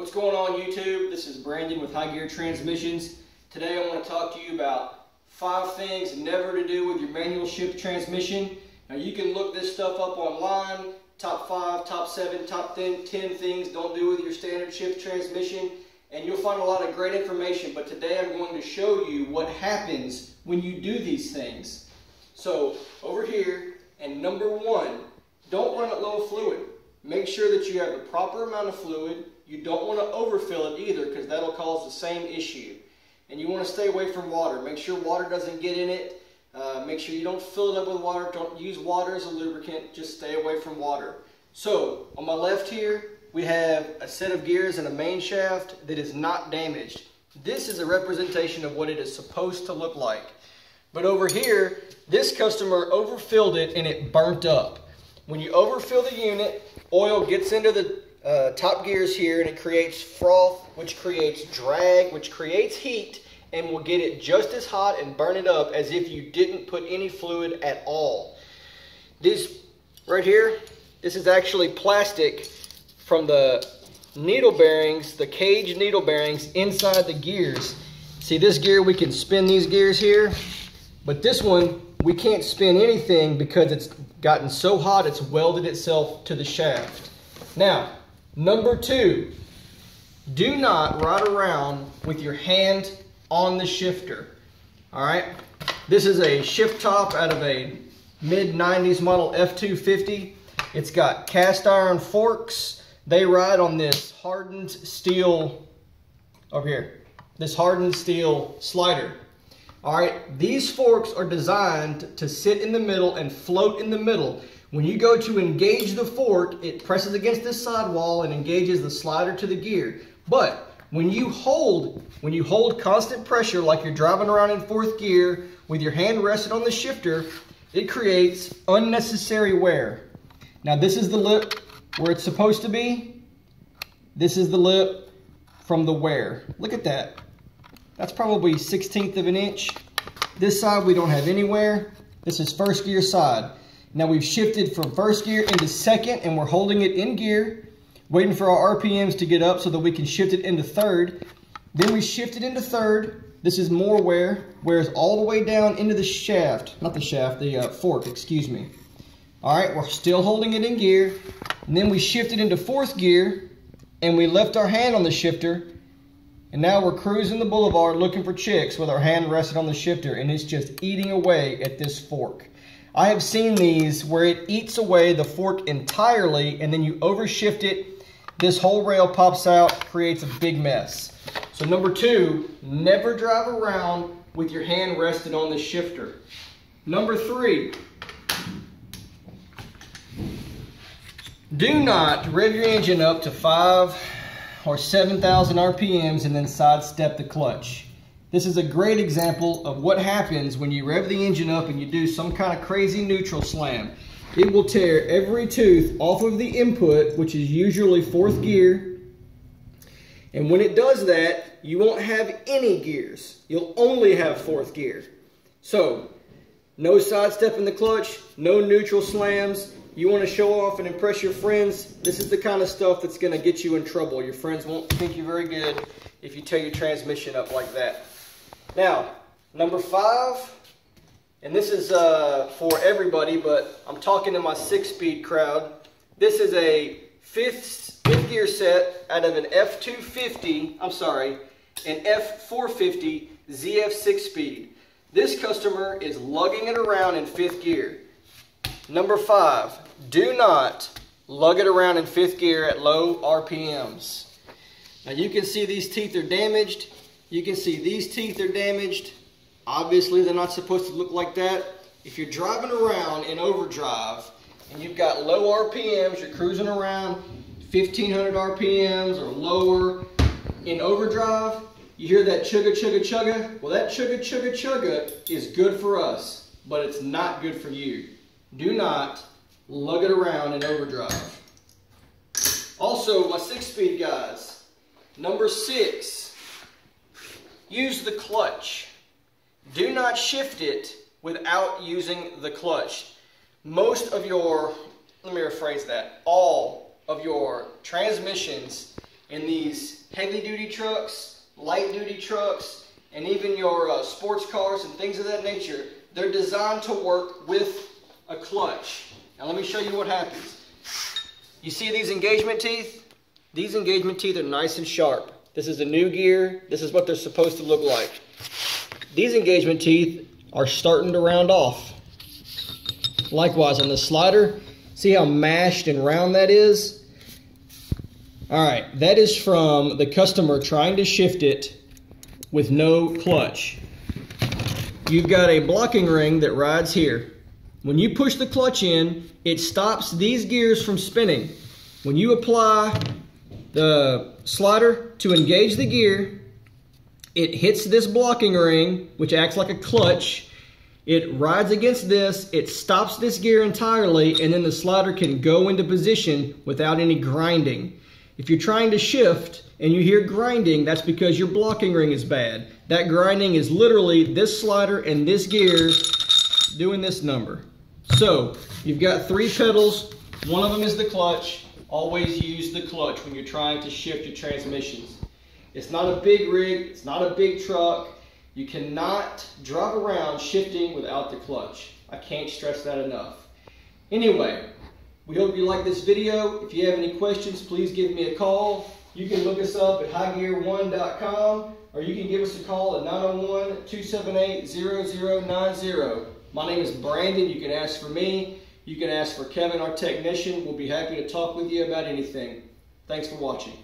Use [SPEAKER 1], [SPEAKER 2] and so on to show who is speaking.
[SPEAKER 1] What's going on YouTube? This is Brandon with High Gear Transmissions. Today I want to talk to you about 5 things never to do with your manual shift transmission. Now you can look this stuff up online, top 5, top 7, top 10 things don't do with your standard shift transmission, and you'll find a lot of great information, but today I'm going to show you what happens when you do these things. So over here, and number 1, don't run it low fluid. Make sure that you have the proper amount of fluid. You don't want to overfill it either because that'll cause the same issue. And you want to stay away from water. Make sure water doesn't get in it. Make sure you don't fill it up with water. Don't use water as a lubricant. Just stay away from water. So on my left here, we have a set of gears and a main shaft that is not damaged. This is a representation of what it is supposed to look like. But over here, this customer overfilled it and it burnt up. When you overfill the unit, oil gets into the top gears here and it creates froth, which creates drag, which creates heat, and will get it just as hot and burn it up as if you didn't put any fluid at all. This right here, this is actually plastic from the needle bearings, the cage needle bearings inside the gears. See this gear, we can spin these gears here, but this one, we can't spin anything because it's gotten so hot it's welded itself to the shaft. Now, number 2, do not ride around with your hand on the shifter. All right, this is a shift top out of a mid-90s model F250. It's got cast iron forks. They ride on this hardened steel over here, this hardened steel slider. All right, these forks are designed to sit in the middle and float in the middle. When you go to engage the fork, it presses against this sidewall and engages the slider to the gear. But when you hold constant pressure like you're driving around in 4th gear with your hand rested on the shifter, it creates unnecessary wear. Now this is the lip where it's supposed to be. This is the lip from the wear. Look at that. That's probably 1/16 of an inch. This side we don't have any wear. This is 1st gear side. Now we've shifted from 1st gear into 2nd and we're holding it in gear, waiting for our RPMs to get up so that we can shift it into 3rd. Then we shift it into 3rd. This is more wear, wears all the way down into the shaft, not the shaft, the fork, excuse me. All right, we're still holding it in gear. And then we shift it into 4th gear and we left our hand on the shifter. And now we're cruising the boulevard looking for chicks with our hand rested on the shifter, and it's just eating away at this fork. I have seen these where it eats away the fork entirely and then you overshift it, this whole rail pops out, creates a big mess. So number 2, never drive around with your hand rested on the shifter. Number 3, do not rev your engine up to 5 or 7,000 RPMs and then sidestep the clutch. This is a great example of what happens when you rev the engine up and you do some kind of crazy neutral slam. It will tear every tooth off of the input, which is usually 4th gear. And when it does that, you won't have any gears. You'll only have 4th gear. So, no sidestepping the clutch, no neutral slams. You want to show off and impress your friends, this is the kind of stuff that's going to get you in trouble. Your friends won't think you're very good if you tear your transmission up like that. Now, number 5, and this is for everybody, but I'm talking to my 6-speed crowd. This is a 5th gear set out of an F250, an F450 ZF 6-speed. This customer is lugging it around in 5th gear. Number 5, do not lug it around in 5th gear at low RPMs. Now you can see these teeth are damaged. You can see these teeth are damaged. Obviously they're not supposed to look like that. If you're driving around in overdrive and you've got low RPMs, you're cruising around 1500 RPMs or lower in overdrive, you hear that chugga chugga chugga? Well, that chugga chugga chugga is good for us, but it's not good for you. Do not lug it around in overdrive. Also, my 6-speed guys, number 6, use the clutch. Do not shift it without using the clutch. Most of your, let me rephrase that, all of your transmissions in these heavy-duty trucks, light-duty trucks, and even your sports cars and things of that nature, they're designed to work with a clutch. Now let me show you what happens. You see these engagement teeth? These engagement teeth are nice and sharp. This is a new gear. This is what they're supposed to look like. These engagement teeth are starting to round off. Likewise on the slider, see how mashed and round that is? All right, that is from the customer trying to shift it with no clutch. You've got a blocking ring that rides here. When you push the clutch in, it stops these gears from spinning. When you apply the slider to engage the gear, it hits this blocking ring, which acts like a clutch. It rides against this, it stops this gear entirely, and then the slider can go into position without any grinding. If you're trying to shift and you hear grinding, that's because your blocking ring is bad. That grinding is literally this slider and this gear doing this number. So, you've got 3 pedals, one of them is the clutch. Always use the clutch when you're trying to shift your transmissions. It's not a big rig, it's not a big truck. You cannot drive around shifting without the clutch. I can't stress that enough. Anyway, we hope you like this video. If you have any questions, please give me a call. You can look us up at highgear1.com or you can give us a call at 901-278-0090. My name is Brandon. You can ask for me. You can ask for Kevin, our technician. We'll be happy to talk with you about anything. Thanks for watching.